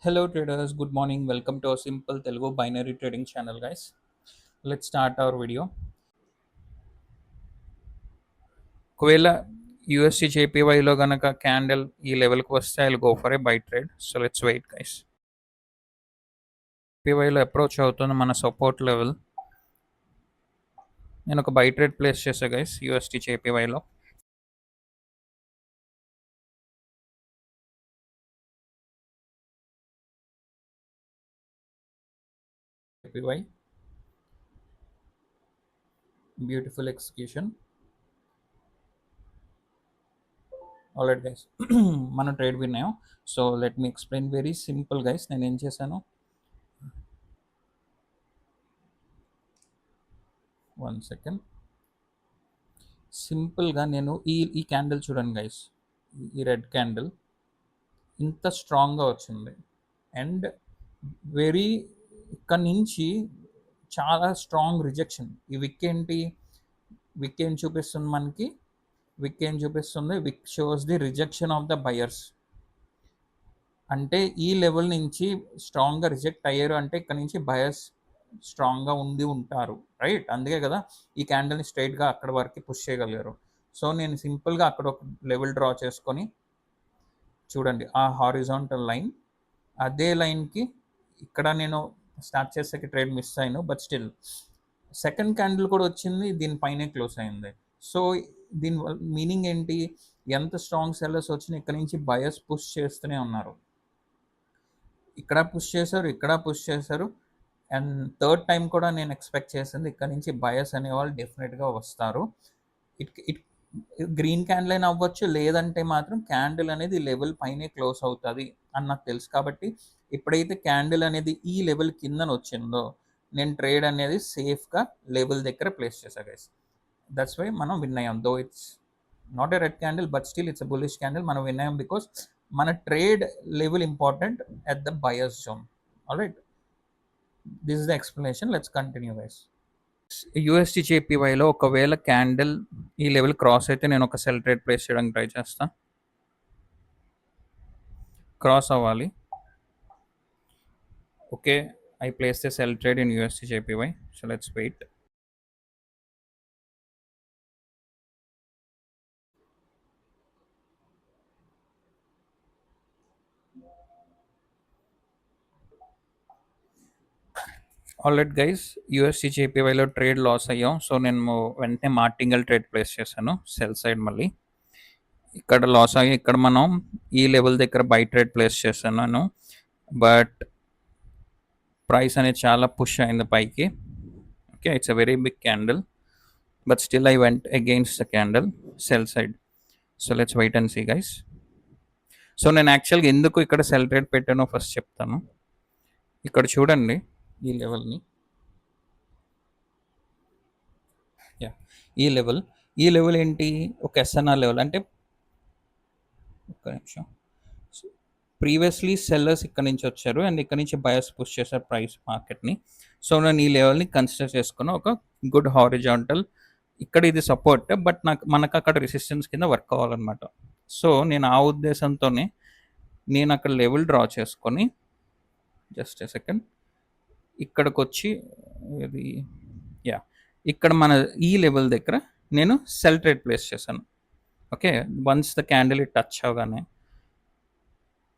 Hello traders, good morning. Welcome to our simple Telugu binary trading channel, guys. Let's start our video. ఒకవేళ USD జేపీవైలో గనక candle ఈ లెవెల్కి వస్తే I go for a buy trade. So let's wait guys. జేపీవైలో approach అవుతుంది మన support level. నేను ఒక బై ట్రేడ్ ప్లేస్ చేసా గైస్ యూఎస్టీ జేపీవైలో. JPY beautiful execution. Already guys మనం ట్రేడ్ విన్నాం. So let me explain very simple guys. నేను ఏం చేశాను, 1 సెకండ్. సింపుల్గా నేను ఈ క్యాండిల్ చూడండి గైస్, ఈ రెడ్ క్యాండిల్ ఇంత స్ట్రాంగ్గా వచ్చింది అండ్ వెరీ ఇక్కడ నుంచి చాలా స్ట్రాంగ్ రిజెక్షన్. ఈ విక్ ఏంటి, విక్ ఏం చూపిస్తుంది మనకి, విక్ ఏం చూపిస్తుంది, విక్ shows the rejection of the buyers. అంటే ఈ లెవెల్ నుంచి స్ట్రాంగ్గా రిజెక్ట్ అయ్యారు అంటే ఇక్కడ నుంచి బయర్స్ స్ట్రాంగ్గా ఉంటారు, రైట్? అందుకే కదా ఈ క్యాండిల్ని స్ట్రైట్గా అక్కడ వరకు పుష్ చేయగలిగారు. సో నేను సింపుల్గా అక్కడ ఒక లెవెల్ డ్రా చేసుకొని చూడండి, ఆ హారిజాంటల్ లైన్, అదే లైన్కి ఇక్కడ నేను స్టార్ట్ చేసాక ట్రేడ్ మిస్ అయ్యాను. బట్ స్టిల్ సెకండ్ క్యాండిల్ కూడా వచ్చింది, దీనిపైనే క్లోజ్ అయింది. సో దీని మీనింగ్ ఏంటి, ఎంత స్ట్రాంగ్ సెల్లర్స్ వచ్చినా ఇక్కడ నుంచి బయర్స్ పుష్ చేస్తూనే ఉన్నారు. ఇక్కడ పుష్ చేశారు, ఇక్కడ పుష్ చేశారు. అండ్ థర్డ్ టైం కూడా నేను ఎక్స్పెక్ట్ చేసింది ఇక్కడ నుంచి బయర్స్ అనేవాళ్ళు డెఫినెట్గా వస్తారు. ఇట్ గ్రీన్ క్యాండిల్ అయినా అవ్వచ్చు, లేదంటే మాత్రం క్యాండిల్ అనేది లెవెల్ పైనే క్లోజ్ అవుతుంది అని నాకు తెలుసు. కాబట్టి ఎప్పుడైతే క్యాండిల్ అనేది ఈ లెవెల్ కిందన వచ్చిందో నేను ట్రేడ్ అనేది సేఫ్గా లెవెల్ దగ్గర ప్లేస్ చేశా గైస్. దట్స్ వై మనం విన్ అయ్యాం. Though it's not a red candle but still it's a bullish candle. మనం విన్ అయ్యాం బికాస్ మన trade level important at the buyers zone. Alright, this is the explanation. Let's continue guys. USD జేపీవైలో ఒకవేళ candle ఈ level cross అయితే నేను ఒక sell trade place చేయడానికి ట్రై చేస్తా. క్రాస్ అవ్వాలి. Okay, I place the sell trade in USD JPY. So let's wait. Already guys, USD జేపీవైలో ట్రేడ్ లాస్ అయ్యాం. సో నేను వెంటనే మార్టింగల్ ట్రేడ్ ప్లేస్ చేశాను సెల్ సైడ్. మళ్ళీ ఇక్కడ లాస్ అయ్యి ఇక్కడ మనం ఈ లెవెల్ దగ్గర బై ట్రేడ్ ప్లేస్ చేస్తున్నాను. బట్ ప్రైస్ అనేది చాలా పుష్ అయింది పైకి. Okay, it's a very big candle but still I went against the candle sell side. So let's wait and see guys. So నేను యాక్చువల్గా ఎందుకు ఇక్కడ సెల్ ట్రేడ్ పెట్టానో ఫస్ట్ చెప్తాను. ఇక్కడ చూడండి ఈ లెవెల్ని, ఈ లెవెల్ ఏంటి, ఒక ఎస్ఎన్ఆర్ లెవెల్. అంటే ఒక్క నిమిషం, ప్రీవియస్లీ సెల్లర్స్ ఇక్కడ నుంచి వచ్చారు అండ్ ఇక్కడ నుంచి బయర్స్ పుష్ చేశారు ప్రైస్ మార్కెట్ని. సో నేను ఈ లెవెల్ని కన్సిడర్ చేసుకున్న ఒక గుడ్ హారిజాంటల్. ఇక్కడ ఇది సపోర్ట్ బట్ మనకు అక్కడ రెసిస్టెన్స్ కింద వర్క్ అవ్వాలన్నమాట. సో నేను ఆ ఉద్దేశంతోనే నేను అక్కడ లెవెల్ డ్రా చేసుకొని జస్ట్ ఎ సెకండ్ ఇక్కడికి వచ్చి ఇది ఇక్కడ మన ఈ లెవెల్ దగ్గర నేను సెల్ ట్రేడ్ ప్లేస్ చేశాను. Okay, once the candle touch అవగానే.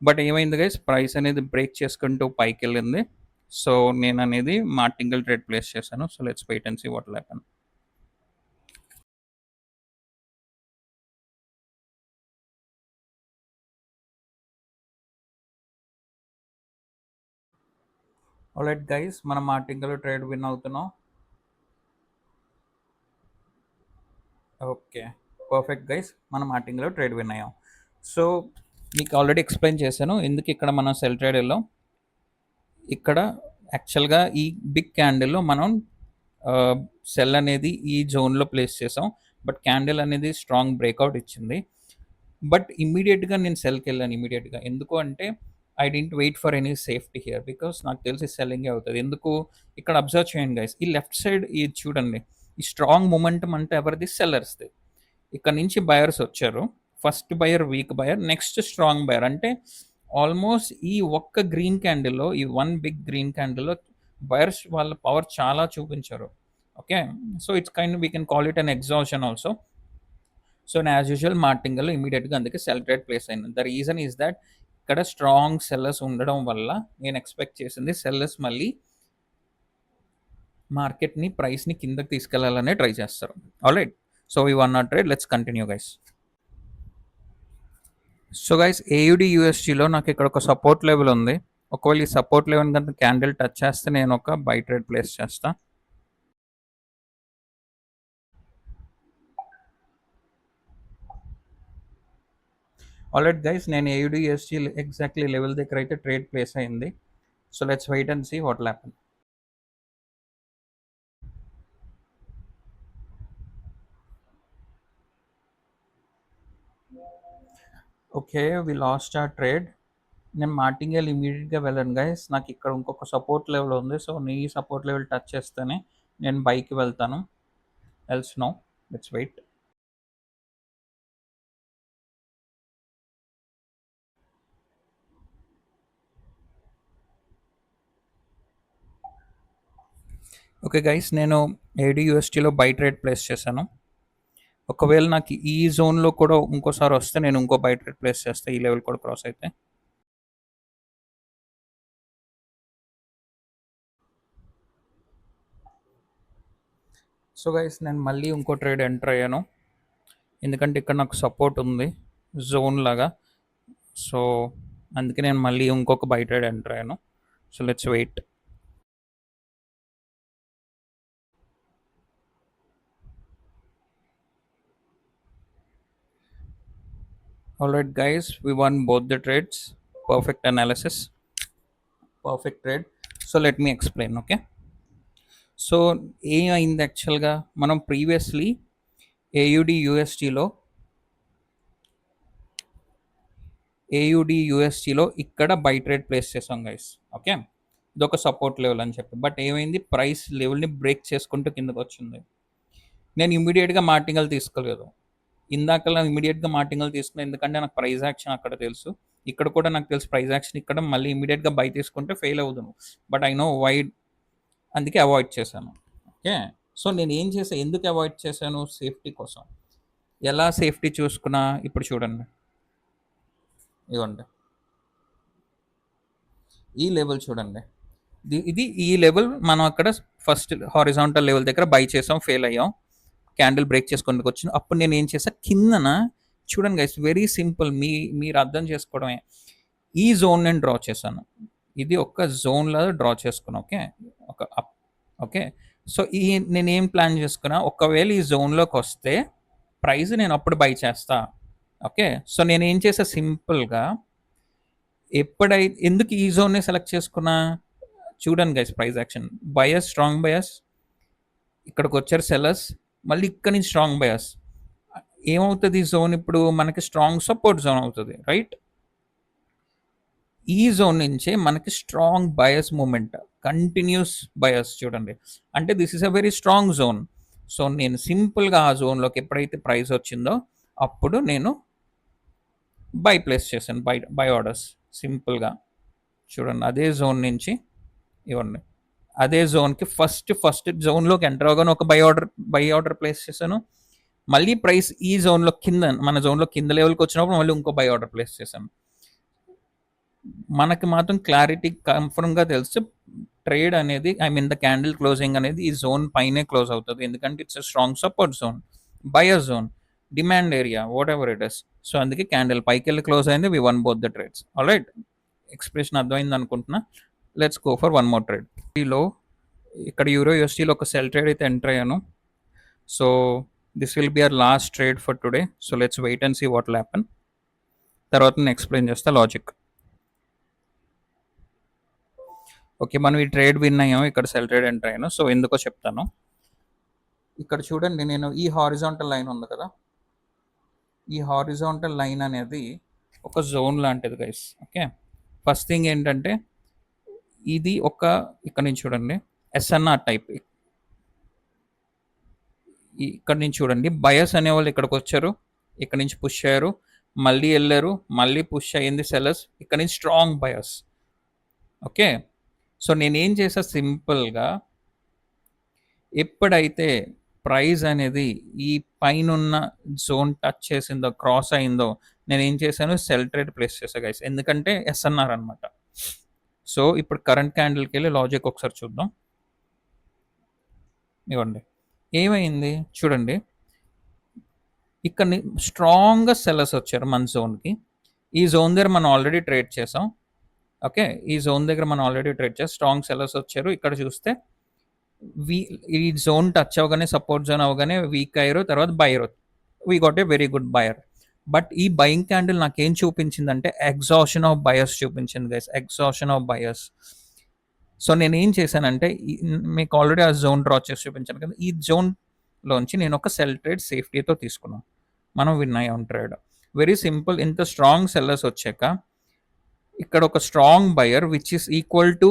బట్ ఏమైంది గైస్, ప్రైస్ అనేది బ్రేక్ చేసుకుంటూ పైకి వెళ్ళింది. సో నేను అనేది మార్టింగల్ ట్రేడ్ ప్లేస్ చేశాను. So let's wait and see what will happen. Alright guys, మనం మార్టింగల్ ట్రేడ్ విన్ అవుతున్నాం. ఓకే, పర్ఫెక్ట్ గైస్, మనం మార్టింగ్లో ట్రేడ్ విన్ అయ్యాం. సో మీకు ఆల్రెడీ ఎక్స్ప్లెయిన్ చేశాను ఎందుకు ఇక్కడ మనం సెల్ ట్రేడ్ వెళ్ళాం. ఇక్కడ యాక్చువల్గా ఈ బిగ్ క్యాండిల్లో మనం సెల్ అనేది ఈ జోన్లో ప్లేస్ చేసాం. బట్ క్యాండిల్ అనేది స్ట్రాంగ్ బ్రేక్అవుట్ ఇచ్చింది. బట్ ఇమ్మీడియట్గా నేను సెల్కి వెళ్ళాను ఇమీడియట్గా. ఎందుకు అంటే I didn't wait for any safety here because నాకు తెలిసి సెల్లింగే అవుతుంది. ఎందుకు, ఇక్కడ అబ్జర్వ్ చేయండి గైస్, ఈ లెఫ్ట్ సైడ్ ఇది చూడండి, ఈ స్ట్రాంగ్ మూమెంటం అంటే ఎవరిది, సెల్లర్స్ది. ఇక్కడ నుంచి బయర్స్ వచ్చారు, first buyer weak buyer, next strong buyer. అంటే ఆల్మోస్ట్ ఈ ఒక్క గ్రీన్ క్యాండిల్‌లో, ఈ వన్ బిగ్ గ్రీన్ క్యాండిల్‌లో బయర్స్ వాళ్ళ పవర్ చాలా చూపించారు. Okay. So, it's kind we can call it an exhaustion also. So, as usual martingale ఇమ్మీడియేట్‌గా అందుకే సెల్ ట్రేడ్ ప్లేస్ అయింది. ద రీజన్ ఈస్ దట్ ఇక్కడ స్ట్రాంగ్ సెల్లర్స్ ఉండడం వల్ల నేను ఎక్స్‌పెక్ట్ చేసింది సెల్లర్స్ మళ్ళీ మార్కెట్‌ని ప్రైస్‌ని కిందకి తీసుకెళ్లాలనే ట్రై చేస్తారు. Alright. So, we won not trade. Let's continue guys. So guys, AUD యూఎస్టీలో నాకు ఇక్కడ ఒక సపోర్ట్ లెవెల్ ఉంది. ఒకవేళ ఈ సపోర్ట్ లెవెల్ కనుక క్యాండిల్ టచ్ చేస్తే నేను ఒక బై ట్రేడ్ ప్లేస్ చేస్తా. ఆల్రెడీ గైస్, నేను ఏయుడి యూఎస్టీ ఎగ్జాక్ట్లీ లెవెల్ దగ్గర అయితే ట్రేడ్ ప్లేస్ అయింది. So let's wait and see what will happen. Okay, we lost ఆ ట్రేడ్. నేను మార్టింగల్ ఇమీడియట్గా వెళ్ళను గైస్. నాకు ఇక్కడ ఇంకొక సపోర్ట్ లెవెల్ ఉంది. సో నీ సపోర్ట్ లెవెల్ టచ్ చేస్తేనే నేను బైకి వెళ్తాను. Else no. Let's wait. Okay guys, నేను ఏడి యూఎస్టీలో బై ట్రేడ్ ప్లేస్ చేశాను. ఒకవేళ నాకు ఈ జోన్లో కూడా ఇంకోసారి వస్తే నేను ఇంకో బై ట్రేడ్ ప్లేస్ చేస్తే ఈ లెవెల్ కూడా క్రాస్ అయితే. సో గైస్, నేను మళ్ళీ ఇంకో ట్రేడ్ ఎంటర్ అయ్యాను. ఎందుకంటే ఇక్కడ నాకు సపోర్ట్ ఉంది జోన్ లాగా. సో అందుకే నేను మళ్ళీ ఇంకొక బై ట్రేడ్ ఎంటర్ అయ్యాను. So let's wait. Alright guys, we won both the trades. Perfect analysis, perfect trade. So let me explain. Okay. So ఏమైంది యాక్చువల్గా, మనం ప్రీవియస్లీ ఏయుడి యూఎస్టీలో ఇక్కడ బై ట్రేడ్ ప్లేస్ చేసాం గైస్. ఓకే, ఇదొక సపోర్ట్ లెవెల్ అని చెప్పి. బట్ ఏమైంది, ప్రైస్ లెవెల్ని బ్రేక్ చేసుకుంటూ కిందకు వచ్చింది. నేను ఇమీడియట్గా మార్టింగల్ తీసుకోలేదు. ఇందాకలా ఇమీడియట్గా మార్టింగల్ తీసుకున్నాను, ఎందుకంటే నాకు ప్రైస్ యాక్షన్ అక్కడ తెలుసు. ఇక్కడ కూడా నాకు తెలుసు ప్రైస్ యాక్షన్ ఇక్కడ మళ్ళీ ఇమీడియట్గా బై తీసుకుంటే ఫెయిల్ అవుతాను. బట్ ఐ నో వైడ్, అందుకే అవాయిడ్ చేశాను. ఓకే. సో నేను ఏం చేశాను, ఎందుకు అవాయిడ్ చేశాను? సేఫ్టీ కోసం. ఎలా సేఫ్టీ చూసుకున్నా, ఇప్పుడు చూడండి, ఇవ్వండి ఈ లెవెల్ చూడండి. ఇది ఈ లెవెల్ మనం అక్కడ ఫస్ట్ హారిజాంటల్ లెవెల్ దగ్గర బై చేసాం, ఫెయిల్ అయ్యాం. క్యాండిల్ బ్రేక్ చేసుకొని వచ్చింది. అప్పుడు నేను ఏం చేసా, కిందన చూడండి గైస్, వెరీ సింపుల్, మీరు అర్థం చేసుకోవడమే. ఈ జోన్ నేను డ్రా చేశాను. ఇది ఒక జోన్ లాగా డ్రా చేసుకున్నా. ఓకే, ఒక అప్. ఓకే. సో నేనేం ప్లాన్ చేసుకున్నా, ఒకవేళ ఈ జోన్లోకి వస్తే ప్రైస్ నేను అప్పుడు బై చేస్తా. ఓకే. సో నేను ఏం చేసా, సింపుల్గా ఎందుకు ఈ జోన్ని సెలెక్ట్ చేసుకున్నా చూడండి guys, price action bias, strong bias, ఇక్కడికి వచ్చారు సెల్లర్స్, మళ్ళీ ఇక్కడ నుంచి స్ట్రాంగ్ బయస్. ఏమవుతుంది, ఈ జోన్ ఇప్పుడు మనకి స్ట్రాంగ్ సపోర్ట్ జోన్ అవుతుంది, రైట్? ఈ జోన్ నుంచే మనకి strong bias movement, continuous bias చూడండి. అంటే this is a very strong zone. So నేను సింపుల్గా ఆ జోన్లోకి ఎప్పుడైతే ప్రైస్ వచ్చిందో అప్పుడు నేను బై ప్లేస్ చేశాను, బై ఆర్డర్స్. సింపుల్గా చూడండి, అదే జోన్ నుంచి ఇవ్వండి, అదే జోన్కి ఫస్ట్ జోన్లోకి ఎంటర్ అవగానే ఒక బై ఆర్డర్ ప్లేస్ చేశాను. మళ్ళీ ప్రైస్ ఈ జోన్లో కింద, మన జోన్లో కింద లెవెల్కి వచ్చినప్పుడు మళ్ళీ ఇంకో బై ఆర్డర్ ప్లేస్ చేశాను. మనకి మాత్రం క్లారిటీ కన్ఫర్మ్గా తెలుసు, ట్రేడ్ అనేది, I mean the candle closing అనేది ఈ జోన్ పైనే క్లోజ్ అవుతుంది. ఎందుకంటే it's strong support zone, buyer zone, demand area, what ever it is. So అందుకే క్యాండిల్ పైకి వెళ్ళి క్లోజ్ అయింది. వి won both the trades. Alright, expression అర్థమైంది అనుకుంటున్నా. Let's go for one more trade. ఈలో ఇక్కడ యూరో యూఎస్టీలో ఒక సెల్ ట్రేడ్ అయితే ఎంటర్ అయ్యాను. So this will be our last trade for today. So let's wait and see what will happen. తర్వాత నేను explain చేస్తా లాజిక్. ఓకే, మనం ఈ ట్రేడ్ విన్ అయ్యాము, ఇక్కడ సెల్ ట్రేడ్ ఎంటర్ అయ్యాను. సో ఎందుకో చెప్తాను. ఇక్కడ చూడండి, నేను ఈ హారిజాంటల్ లైన్ ఉంది కదా, ఈ హారిజాంటల్ లైన్ అనేది ఒక జోన్ లాంటిది గైస్. ఓకే, ఫస్ట్ థింగ్ ఏంటంటే ఇది ఒక, ఇక్కడ నుంచి చూడండి ఎస్ఎన్ఆర్ టైప్, ఇక్కడ నుంచి చూడండి బయస్ అనేవాళ్ళు ఇక్కడికి వచ్చారు, ఇక్కడ నుంచి పుష్ అయ్యారు, మళ్ళీ వెళ్ళారు, మళ్ళీ పుష్ అయ్యింది సెల్లర్స్, ఇక్కడ నుంచి స్ట్రాంగ్ బయర్స్. ఓకే, సో నేనేం చేసా సింపుల్గా, ఎప్పుడైతే ప్రైస్ అనేది ఈ పైనున్న జోన్ టచ్ చేసిందో, క్రాస్ అయిందో, నేను ఏం చేశాను, సెల్ ట్రేడ్ ప్లేస్ చేసా గైస్, ఎందుకంటే ఎస్ఎన్ఆర్ అనమాట. సో ఇప్పుడు కరెంట్ క్యాండిల్కి వెళ్ళి లాజిక్ ఒకసారి చూద్దాం. ఇవ్వండి ఏమైంది చూడండి, ఇక్కడ స్ట్రాంగ్గా సెల్లర్స్ వచ్చారు మన జోన్కి. ఈ జోన్ దగ్గర మనం ఆల్రెడీ ట్రేడ్ చేసాం. ఓకే, ఈ జోన్ దగ్గర మనం ఆల్రెడీ ట్రేడ్ చేసాం, స్ట్రాంగ్ సెల్లర్స్ వచ్చారు. ఇక్కడ చూస్తే ఈ జోన్ టచ్ అవగానే, సపోర్ట్ జోన్ అవగానే వీక్ అయ్యారు, తర్వాత buyer, we got a very good buyer. But ఈ బయింగ్ క్యాండిల్ నాకేం చూపించిందంటే ఎగ్జాషన్ ఆఫ్ బయర్స్ చూపించింది guys, exhaustion of buyers. So నేను ఏం చేశానంటే, మీకు ఆల్రెడీ ఆ జోన్ డ్రా చేసి చూపించాను కదా, ఈ జోన్లోంచి నేను ఒక సెల్ ట్రేడ్ సేఫ్టీతో తీసుకున్నాను, మనం విన్ అయ్యాం ట్రేడ్. Very simple. ఇంత స్ట్రాంగ్ సెల్లర్స్ వచ్చాక ఇక్కడ ఒక strong buyer which is equal to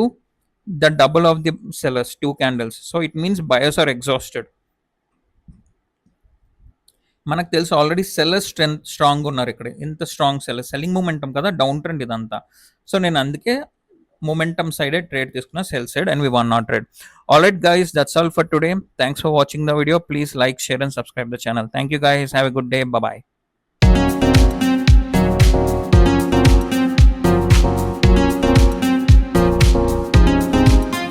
the double of the sellers, 2 candles. So it means buyers are exhausted. మనకు తెలుసు ఆల్రెడీ సెల్లర్స్ స్ట్రాంగ్ ఉన్నారు ఇక్కడ, ఇంత స్ట్రాంగ్ సెల్లర్, సెల్లింగ్ మూమెంటం కదా, డౌన్ ట్రెండ్ ఇదంతా. సో నేను అందుకే momentum side trade తీసుకున్నా, sell side, and we won our trade. All right guys, that's all for today. Thanks for watching the video. Please like, share and subscribe the channel. Thank you guys, have a good day. Bye bye.